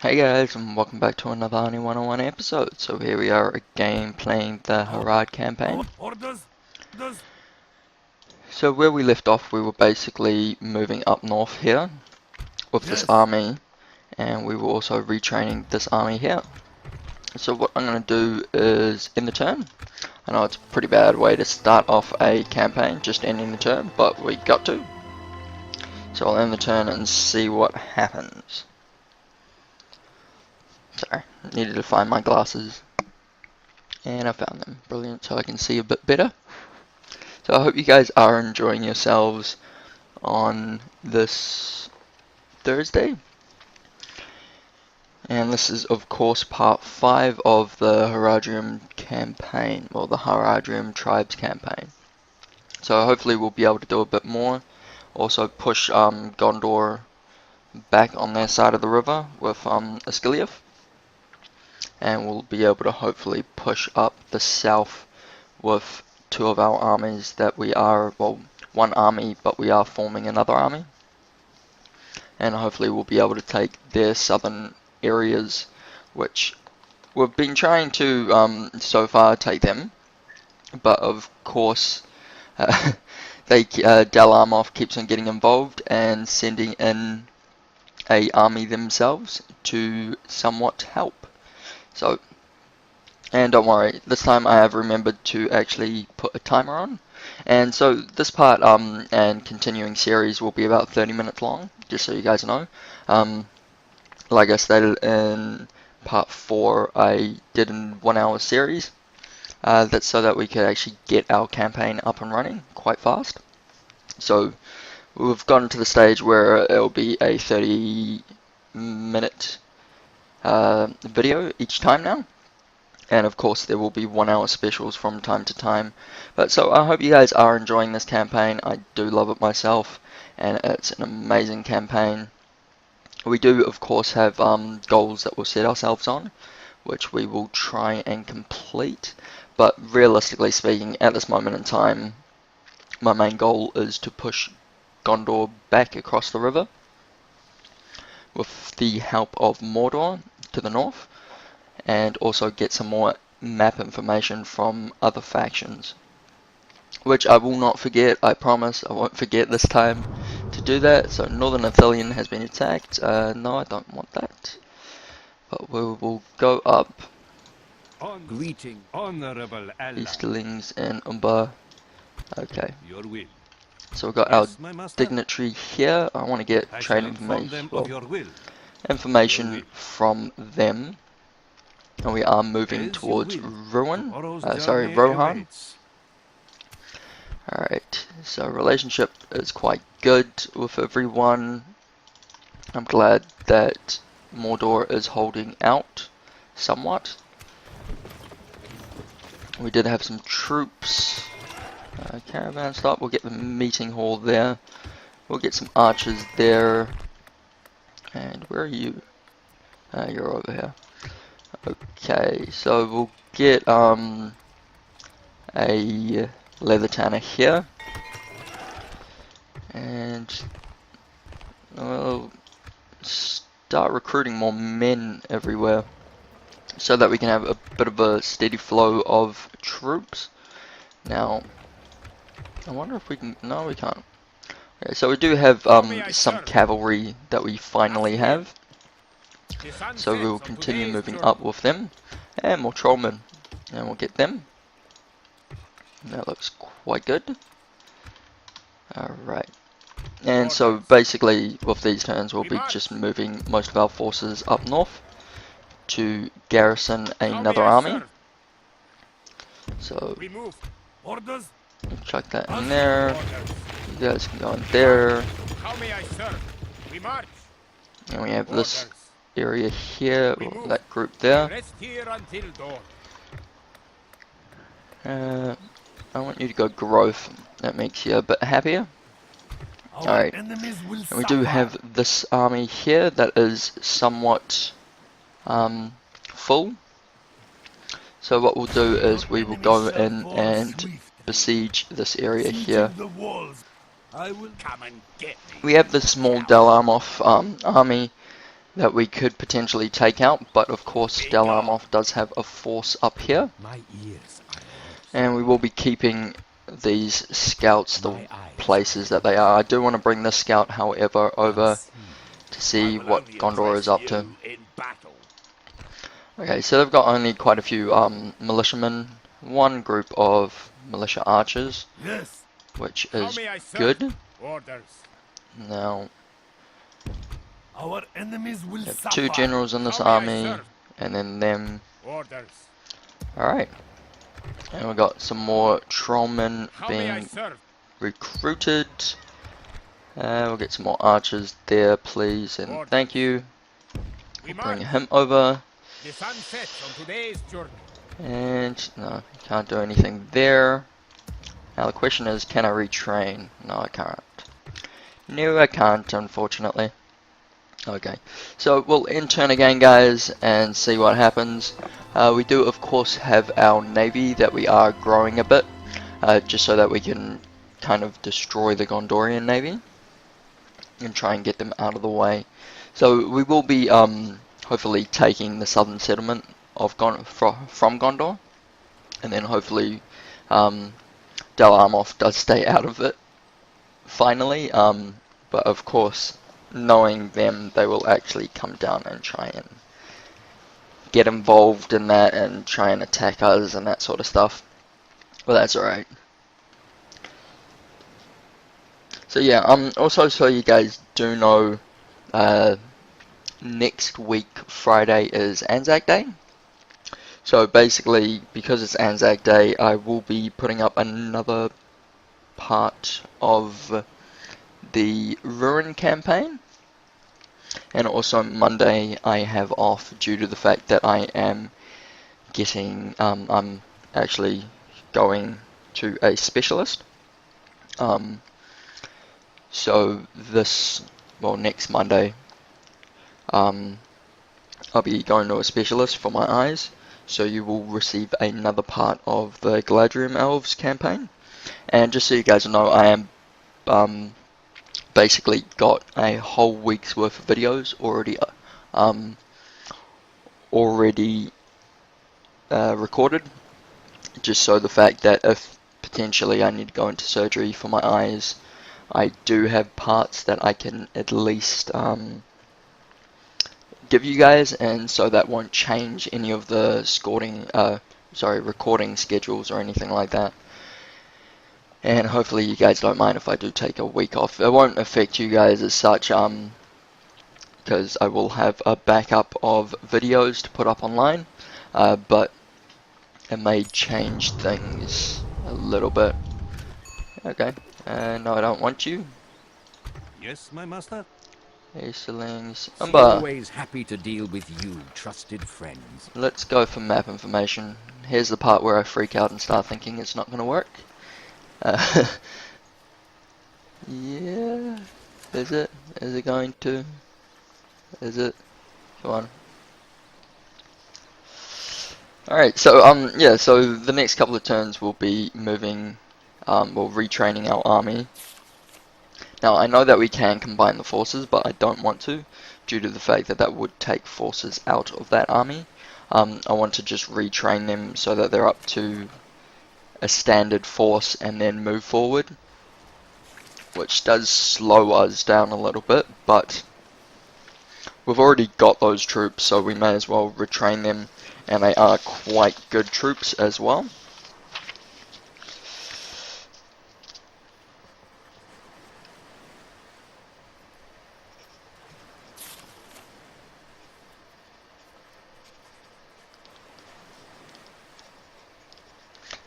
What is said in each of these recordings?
Hey guys, and welcome back to another Arnie 101 episode. So here we are again playing the Harad campaign. So where we left off, we were basically moving up north here with this army, and we were also retraining this army here. So what I'm going to do is end the turn. I know it's a pretty bad way to start off a campaign, just ending the turn, but we got to. So I'll end the turn and see what happens. Sorry, needed to find my glasses. And I found them. Brilliant, so I can see a bit better. So I hope you guys are enjoying yourselves on this Thursday. And this is of course part 5 of the Haradrim campaign, or the Haradrim tribes campaign. So hopefully we'll be able to do a bit more. Also push Gondor back on their side of the river with Asciliath. And we'll be able to hopefully push up the south with two of our armies that we are, well, one army, but we are forming another army. And hopefully we'll be able to take their southern areas, which we've been trying to so far take them. But of course, Del Armoff keeps on getting involved and sending in a army themselves to somewhat help. So, and don't worry, this time I have remembered to actually put a timer on. And so this part and continuing series will be about 30 minutes long, just so you guys know. Like I stated in part 4, I did a 1 hour series. That's so that we could actually get our campaign up and running quite fast. So we've gotten to the stage where it'll be a 30-minute video each time now. And of course there will be 1 hour specials from time to time. But so I hope you guys are enjoying this campaign. I do love it myself, and it's an amazing campaign. We do of course have goals that we'll set ourselves on, which we will try and complete. But realistically speaking, at this moment in time, my main goal is to push Gondor back across the river with the help of Mordor to the north, and also get some more map information from other factions, which I will not forget. I promise I won't forget this time to do that. So Northern Athelion has been attacked. No, I don't want that, but we will go up. Greeting, honorable ally. Easterlings and Umbar. Okay. Your will. So we've got Yes, our dignitary here. I want to get I trade shall inform them information, of your will. information from them. And we are moving As towards you will. Ruin. Tomorrow's Sorry, journey Rohan. awaits. Alright, so relationship is quite good with everyone. I'm glad that Mordor is holding out somewhat. We did have some troops. Caravan stop, we'll get the meeting hall there. We'll get some archers there. And where are you? You're over here. Okay, so we'll get a leather tanner here. And we'll start recruiting more men everywhere, so that we can have a bit of a steady flow of troops. Now, I wonder if we can... No, we can't. Okay, so we do have some cavalry that we finally have. So we will continue moving up with them. And more trollmen. And we'll get them. That looks quite good. Alright. And so basically with these turns we'll be just moving most of our forces up north to garrison another army. So chuck that in there. You guys can go in there. And we have this area here, or that group there. I want you to go growth. That makes you a bit happier. Alright, and we do have this army here that is somewhat full. So what we'll do is we will go in and besiege this area here. We have the small Del Armoff army that we could potentially take out, but of course Delamoth does have a force up here, My ears are yours. and we will be keeping these scouts the My eyes places that they are. I do want to bring this scout, however, over unseen. to see what Gondor is up to. Okay, so they've got only quite a few militiamen, one group of militia archers, Yes. which How is may I serve? good. Orders. Now, Our enemies will we have suffer. two generals in this How may I army, serve? and then them. Orders. Alright, and we've got some more trollmen How may I being serve? recruited. We'll get some more archers there, please, and Orders. thank you. We Bring march. him over. The sun sets on today's journey. And no, can't do anything there. Now the question is, can I retrain? No, I can't. No, I can't, unfortunately. Okay, so we'll end turn again, guys, and see what happens. We do, of course, have our navy that we are growing a bit, just so that we can kind of destroy the Gondorian navy and try and get them out of the way. So we will be hopefully taking the southern settlement of from Gondor, and then hopefully Dal Armoth does stay out of it finally. But of course, knowing them, they will actually come down and try and get involved in that and try and attack us and that sort of stuff. But that's alright. So yeah, also so you guys do know, next week Friday is Anzac Day. So basically, because it's Anzac Day, I will be putting up another part of the Ruin campaign. And also Monday I have off due to the fact that I am getting, I'm actually going to a specialist. So next Monday, I'll be going to a specialist for my eyes. So you will receive another part of the Galadriel Elves campaign. And just so you guys know, I am basically got a whole week's worth of videos already recorded, just so the fact that if potentially I need to go into surgery for my eyes, I do have parts that I can at least give you guys, and so that won't change any of the recording schedules or anything like that. And hopefully you guys don't mind if I do take a week off. It won't affect you guys as such, because I will have a backup of videos to put up online, but it may change things a little bit. Okay, no, I don't want you. Yes, my master. Acelings. Always happy to deal with you, trusted friends. Let's go for map information. Here's the part where I freak out and start thinking it's not going to work. Yeah, is it? Is it going to? Is it? Come on. Alright, so yeah, so the next couple of turns we'll be moving, retraining our army. Now I know that we can combine the forces, but I don't want to, due to the fact that that would take forces out of that army. I want to just retrain them so that they're up to a standard force and then move forward, which does slow us down a little bit, but we've already got those troops, so we may as well retrain them, and they are quite good troops as well.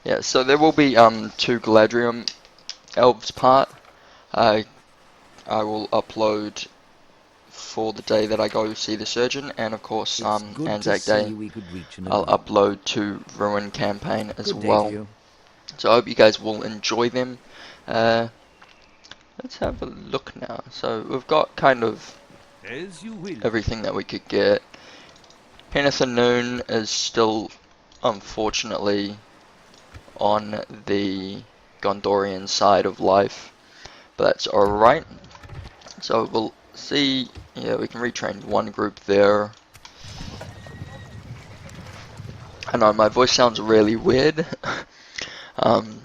Yeah, so there will be two Galadriel Elves part. I will upload for the day that I go see the surgeon, and of course Anzac Day I'll upload to Ruin campaign as well. So I hope you guys will enjoy them. Let's have a look now. So we've got kind of As you will. everything that we could get. Noon is still unfortunately on the Gondorian side of life, but that's alright. So we'll see, yeah, we can retrain one group there. I know my voice sounds really weird. um,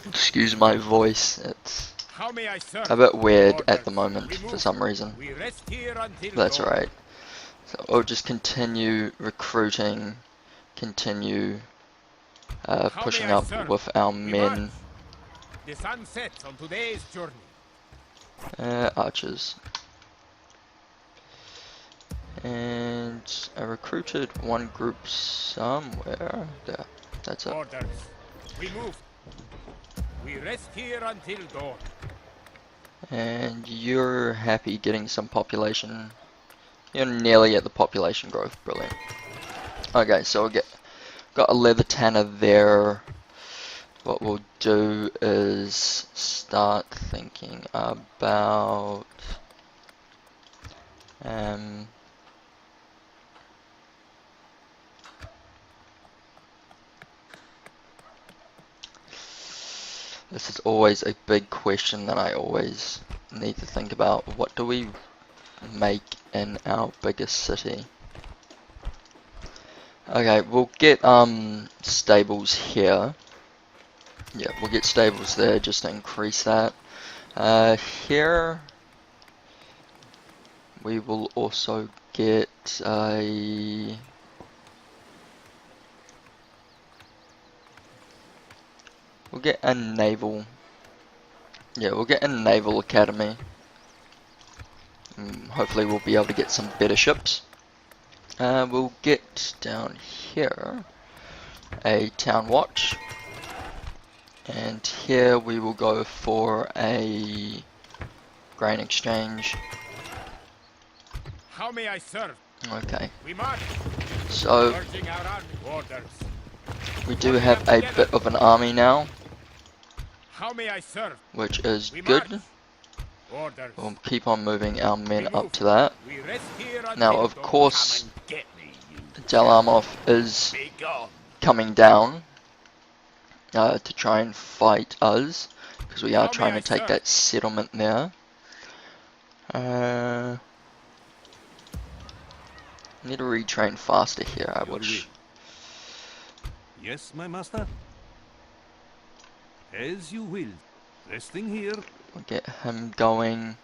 excuse my voice, it's How may I serve? a bit weird at the Orders. moment We for move. some reason. We rest here until That's dawn. alright. So we'll just continue recruiting, continue How may pushing I up serve? with our We men. march. The sun sets on today's journey. Archers. And I recruited one group somewhere. There. That's it. Orders. We move. We rest here until dawn. And you're happy getting some population. You're nearly at the population growth. Brilliant. Okay, so we'll got a leather tanner there. What we'll do is start thinking about this is always a big question that I always need to think about. What do we make in our biggest city? Okay, we'll get stables here. Yeah, we'll get stables there just to increase that. Here we will also get a we'll get a naval. Yeah, we'll get a naval academy. Hopefully we'll be able to get some better ships. We'll get down here a town watch, and here we will go for a grain exchange. How may I serve? Okay, We march. so Urging our army. Orders. we do have a bit of an army now, How may I serve? which is We good. march. Orders. We'll keep on moving our men We up move. to that. We rest here until Now, of dawn. course, Come and get me, you Dalamov is be gone. coming down to try and fight us, because we are How may trying I to take serve? that settlement there. Need to retrain faster here, I Your wish. Yes, my master. As you will. Resting here. We'll get him going.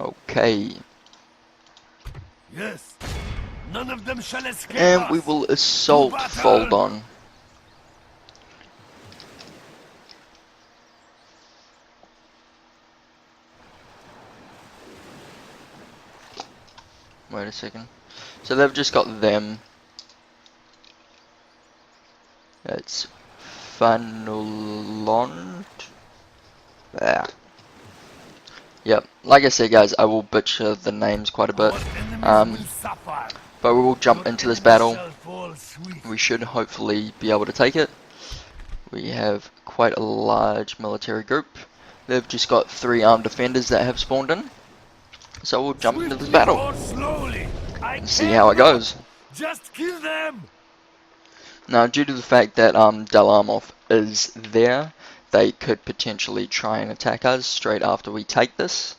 Okay, Yes. None of them shall escape and we will assault To battle! Fanuilond. Wait a second. So they've just got them. It's Fanuilond. There. Yep, like I said guys, I will butcher the names quite a bit. But we will jump into this battle. We should hopefully be able to take it. We have quite a large military group. They've just got 3 armed defenders that have spawned in. So we'll jump into this battle and see how it goes. Just kill them. Now, due to the fact that Dalamov is there, they could potentially try and attack us straight after we take this.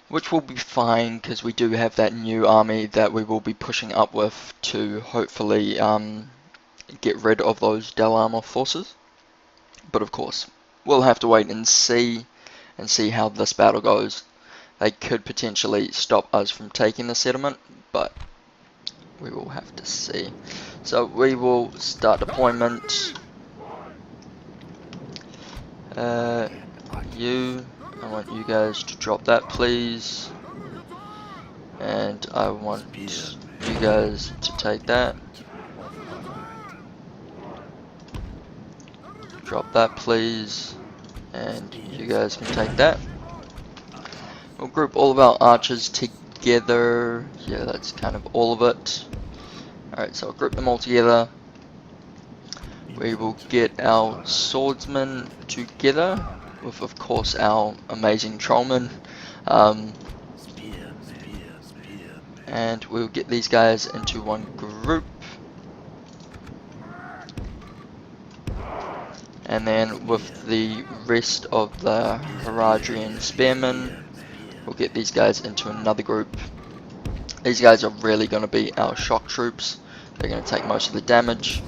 Which will be fine, because we do have that new army that we will be pushing up with to hopefully get rid of those Dalamov forces. But of course, we'll have to wait and see how this battle goes. They could potentially stop us from taking the settlement, but we will have to see. So we will start deployment. I want you guys to drop that, please. And I want you guys to take that. Drop that, please. And you guys can take that. We'll group all of our archers together. Yeah, that's kind of all of it. Alright, so I'll group them all together. We will get our swordsmen together with, of course, our amazing trollmen. And we'll get these guys into one group. And then with the rest of the Haradrim spearmen, we'll get these guys into another group. These guys are really going to be our shock troops. They're going to take most of the damage,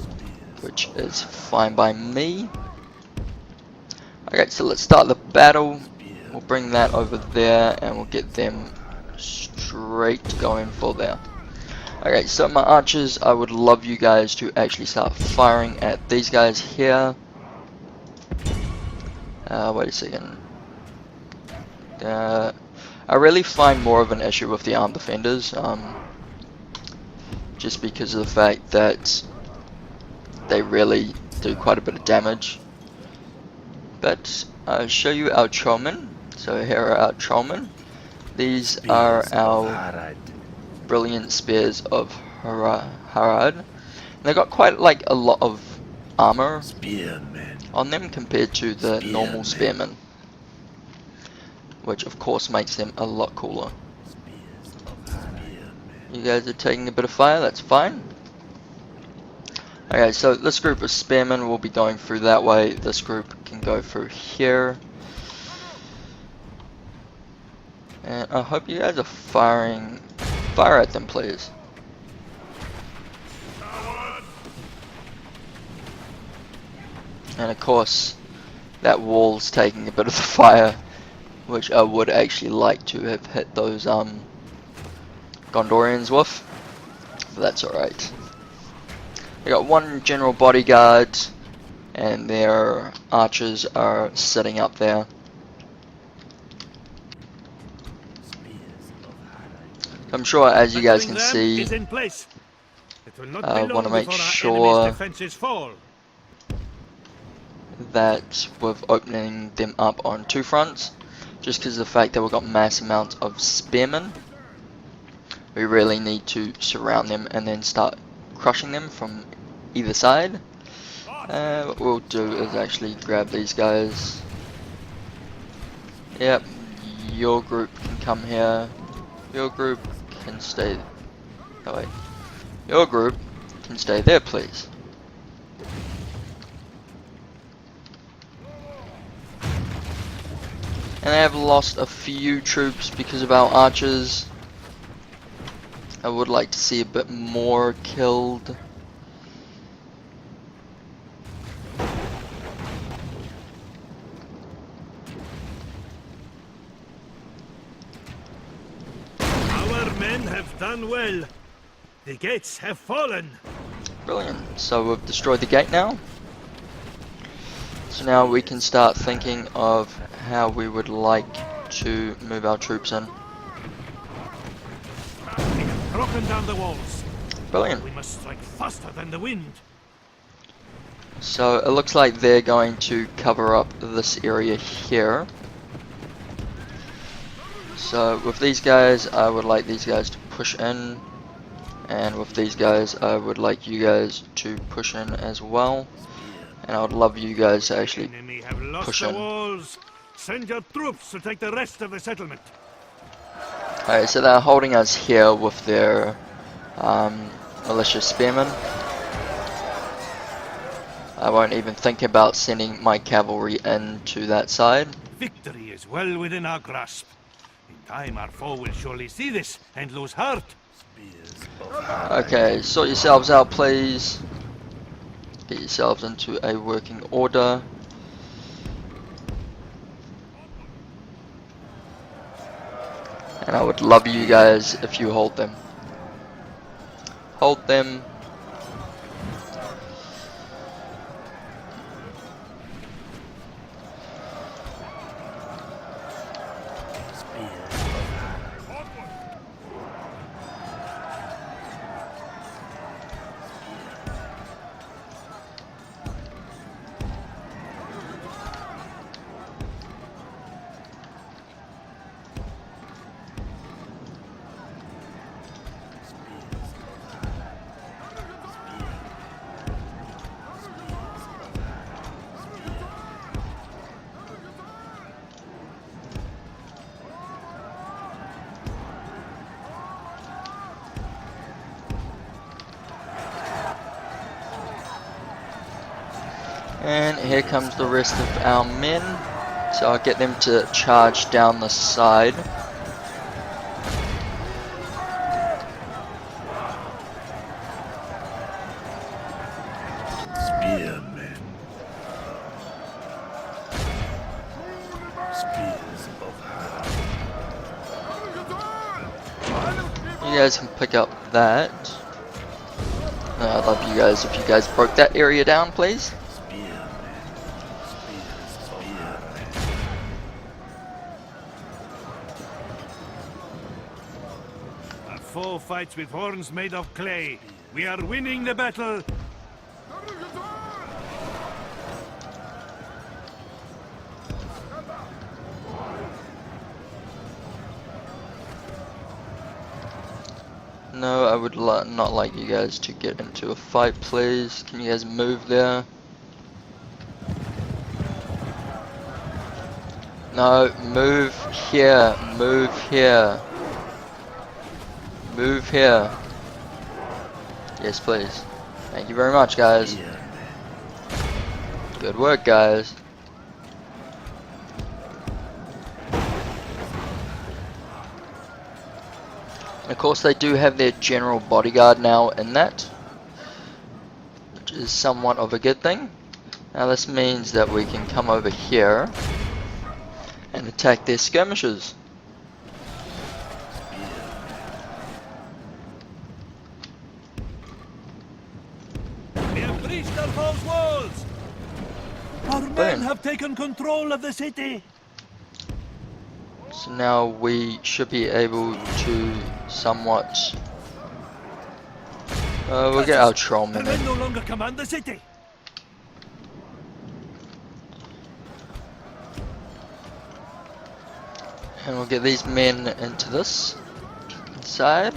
which is fine by me. Okay, so let's start the battle. We'll bring that over there and we'll get them straight going for there. Okay, so my archers, I would love you guys to actually start firing at these guys here. Wait a second. I really find more of an issue with the armed defenders, just because of the fact that they really do quite a bit of damage. But I'll show you our trollmen. So here are our trollmen. These are our brilliant spears of Harad. And they got quite like a lot of armor on them compared to the normal spearmen, which of course makes them a lot cooler. You guys are taking a bit of fire, that's fine. Okay, so this group of spearmen will be going through that way. This group can go through here. And I hope you guys are firing. Fire at them, please. And of course, that wall's taking a bit of the fire, which I would actually like to have hit those Gondorians with. But that's alright. They got one general bodyguard, and their archers are sitting up there. I'm sure, as you guys can see, I want to make sure that with opening them up on two fronts, just because of the fact that we've got mass amounts of spearmen, we really need to surround them and then start crushing them from either side. What we'll do is actually grab these guys. Yep, your group can come here. Your group can stay. Oh wait, your group can stay there, please. And I have lost a few troops because of our archers. I would like to see a bit more killed. Our men have done well. The gates have fallen. Brilliant. So we've destroyed the gate now. So now we can start thinking of how we would like to move our troops in. We have broken down the walls. Brilliant. We must strike faster than the wind. So it looks like they're going to cover up this area here. So with these guys, I would like these guys to push in. And with these guys, I would like you guys to push in as well. And I would love you guys to actually Enemy have lost push the in. walls. Send your troops to take the rest of the settlement. Alright, so they're holding us here with their militia spearmen. I won't even think about sending my cavalry into that side. Victory is well within our grasp. In time, our foe will surely see this and lose heart. Okay, sort yourselves out, please. Get yourselves into a working order. And I would love you guys if you hold them. Hold them. And here comes the rest of our men. So I'll get them to charge down the side. Spearmen. Spears of You guys can pick up that. I'd love you guys if you guys broke that area down, please. Our foe fights with horns made of clay. We are winning the battle. No, I would not like you guys to get into a fight, please. Can you guys move there? No, move here, move here. Move here. Yes, please. Thank you very much, guys. Good work, guys. And of course, they do have their general bodyguard now in that, which is somewhat of a good thing. Now this means that we can come over here and attack their skirmishers. We have breached our foe's walls. Our men have taken control of the city. So now we should be able to somewhat... we'll get our trollmen Our men in. no longer command the city. And we'll get these men into this side.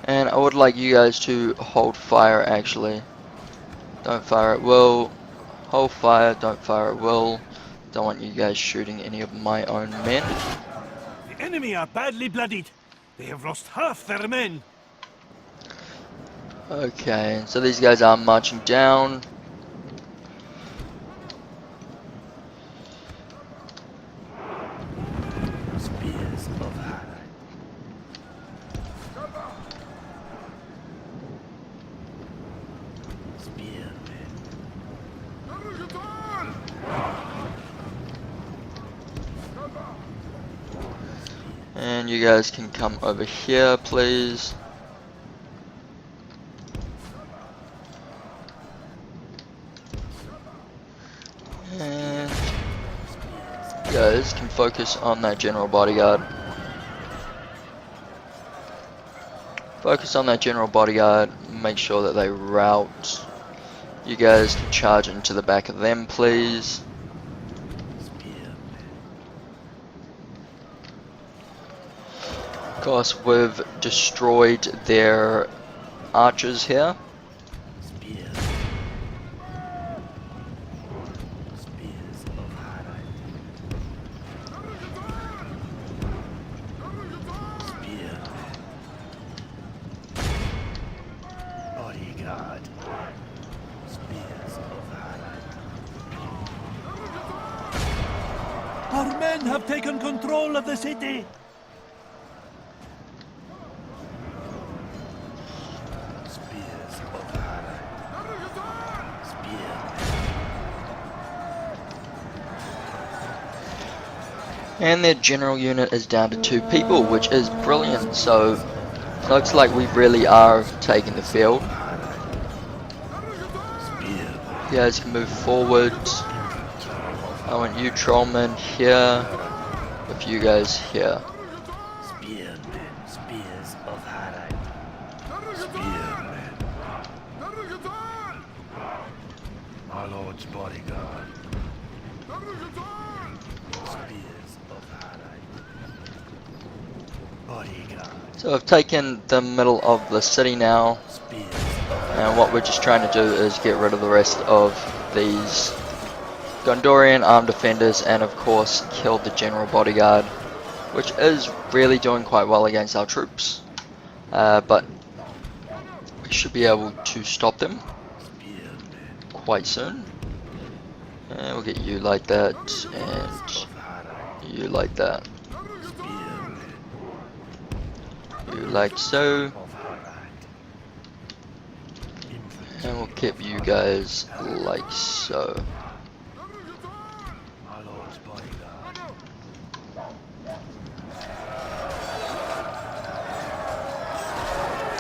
And I would like you guys to hold fire, actually. Don't fire at will. Hold fire, don't fire at will. Don't want you guys shooting any of my own men. The enemy are badly bloodied. They have lost half their men. Okay, so these guys are marching down. Spears of Haradrim. Spearmen. And you guys can come over here, please. And you guys can focus on that general bodyguard. Focus on that general bodyguard. Make sure that they rout. You guys can charge into the back of them, please. Of course, we've destroyed their archers here. Our men have taken control of the city. Spears of Haradrim. And their general unit is down to 2 people, which is brilliant. So looks like we really are taking the field. You guys can move forward. I want you trollmen here, with you guys here. Spearmen, spears of Haradrim. Spearmen. Our Lord's bodyguard. Spears of Haradrim. Bodyguard. So I've taken the middle of the city now, and what we're just trying to do is get rid of the rest of these Gondorian armed defenders, and of course kill the general bodyguard, which is really doing quite well against our troops, but we should be able to stop them quite soon. And we'll get you like that, and you like that. You like so. And we'll keep you guys like so.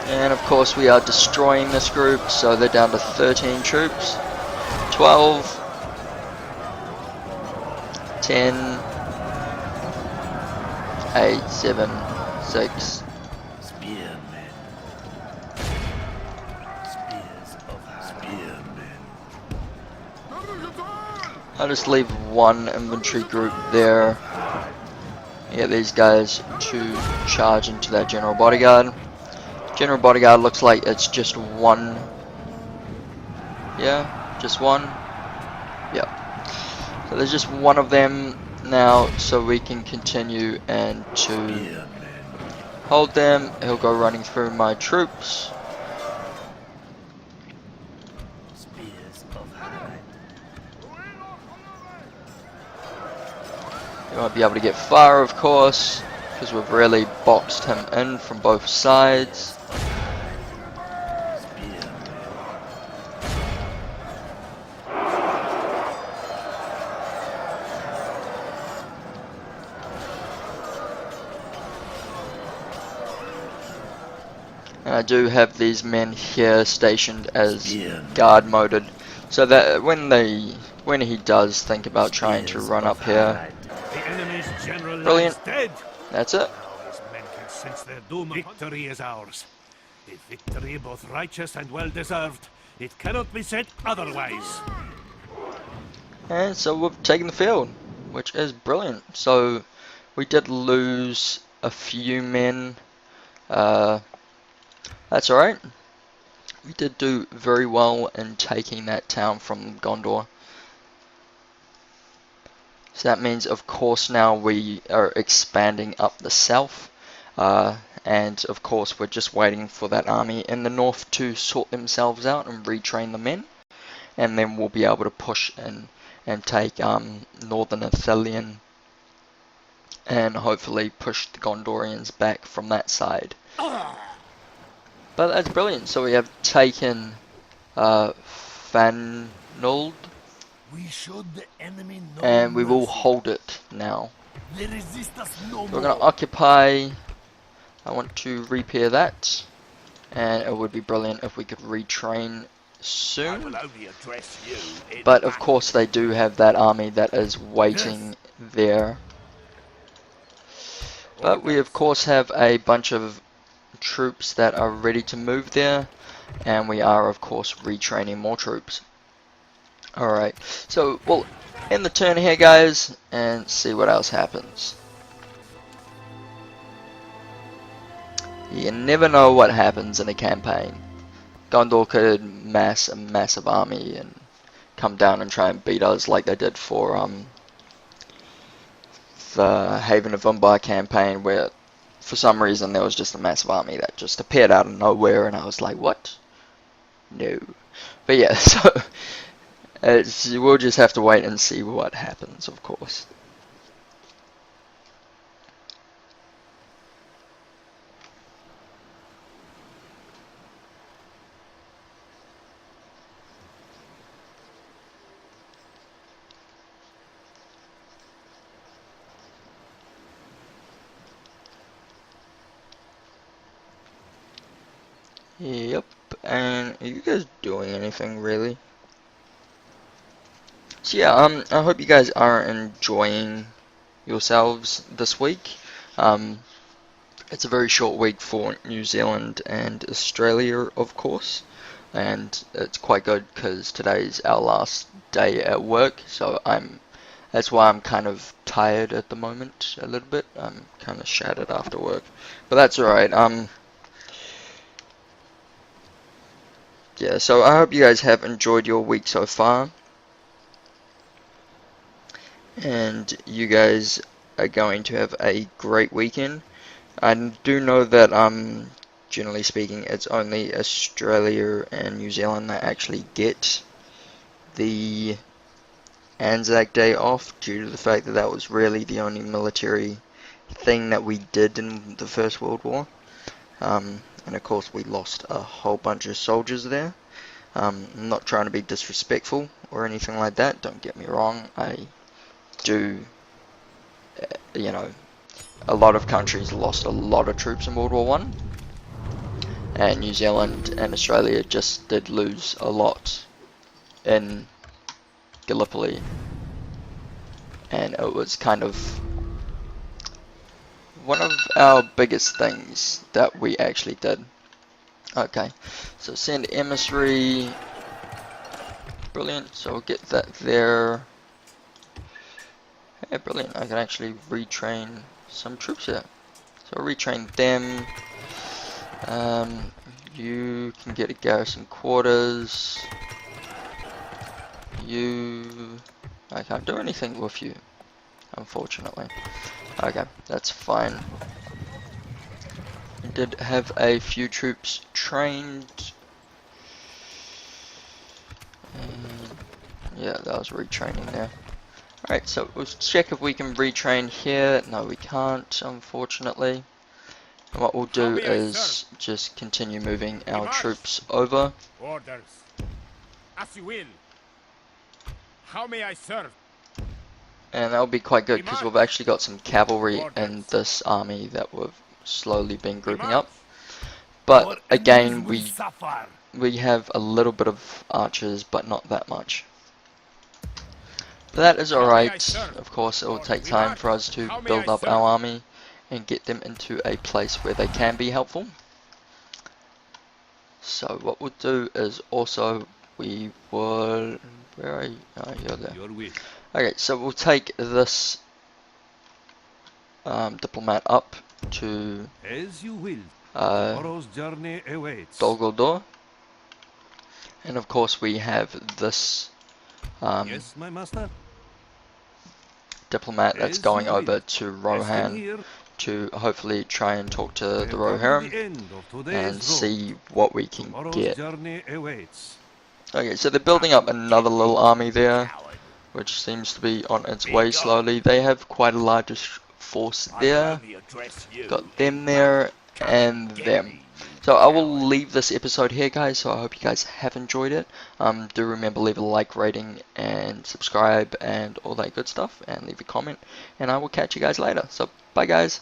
And of course we are destroying this group, so they're down to 13 troops. 12, 10, 8, 7, 6. I'll just leave one infantry group there. Get these guys to charge into that general bodyguard. General bodyguard looks like it's just one. Yeah, just one. Yep. So there's just one of them now, so we can continue and to hold them. He'll go running through my troops. He won't be able to get far, of course, because we've really boxed him in from both sides. And I do have these men here stationed as guard moded, so that when he does think about trying to run up here, brilliant. That's it. Victory is ours. A victory both righteous and well deserved. It cannot be said otherwise. And so we've taken the field, which is brilliant. So we did lose a few men. That's alright. We did do very well in taking that town from Gondor. So that means, of course, now we are expanding up the south. And, of course, we're just waiting for that army in the north to sort themselves out and retrain the men. And then we'll be able to push in and take northern Ithilien. And hopefully push the Gondorians back from that side. But that's brilliant. So we have taken Fanuilond. And we will hold it now. So we're going to occupy. I want to repair that. And it would be brilliant if we could retrain soon. But of course they do have that army that is waiting there. But we of course have a bunch of troops that are ready to move there, and we are of course retraining more troops. Alright, so we'll end the turn here, guys, and see what else happens. You never know what happens in a campaign. Gondor could mass a massive army and come down and try and beat us like they did for the Haven of Umbar campaign, where for some reason there was just a massive army that just appeared out of nowhere, and I was like, what? No. But yeah, so we'll just have to wait and see what happens, of course. Yep, and are you guys doing anything really? So yeah, I hope you guys are enjoying yourselves this week. It's a very short week for New Zealand and Australia, of course, and it's quite good because today's our last day at work, so that's why I'm kind of tired at the moment a little bit. I'm kind of shattered after work, but that's alright. Yeah, so I hope you guys have enjoyed your week so far, and you guys are going to have a great weekend. I do know that generally speaking, it's only Australia and New Zealand that actually get the Anzac Day off due to the fact that that was really the only military thing that we did in the First World War. And of course we lost a whole bunch of soldiers there. I'm not trying to be disrespectful or anything like that, don't get me wrong. I do, you know, a lot of countries lost a lot of troops in World War One, and New Zealand and Australia just did lose a lot in Gallipoli, and it was kind of one of our biggest things that we actually did. Okay, so send emissary, brilliant, so we'll get that there. Hey, brilliant, I can actually retrain some troops here. So I'll retrain them. You can get a garrison quarters. I can't do anything with you, unfortunately. Okay, that's fine. I did have a few troops trained. Yeah, that was retraining there. Alright, so we'll check if we can retrain here. No, we can't, unfortunately. And what we'll do is just continue moving our troops over. Orders. As you will. How may I serve? And that'll be quite good because we've actually got some cavalry in this army that we've slowly been grouping up. But again, we have a little bit of archers, but not that much. But that is alright. Of course, it will take time for us to build up our army and get them into a place where they can be helpful. So what we'll do is also we will, where are you? Oh, you're there. Okay, so we'll take this diplomat up to As you will. Tomorrow's journey awaits. Dolgodor, and of course we have this Yes, my master. diplomat that's going As you over will. to Resting Rohan here, to hopefully try and talk to we the have come to Rohirrim the end of today's and road. see what we can Tomorrow's get. journey awaits. Okay, so they're building up another little army there, which seems to be on its way slowly. They have quite a large force there. Got them there and them. So I will leave this episode here, guys, so I hope you guys have enjoyed it. Do remember, leave a like, rating, and subscribe, and all that good stuff, and leave a comment, and I will catch you guys later. So, bye, guys.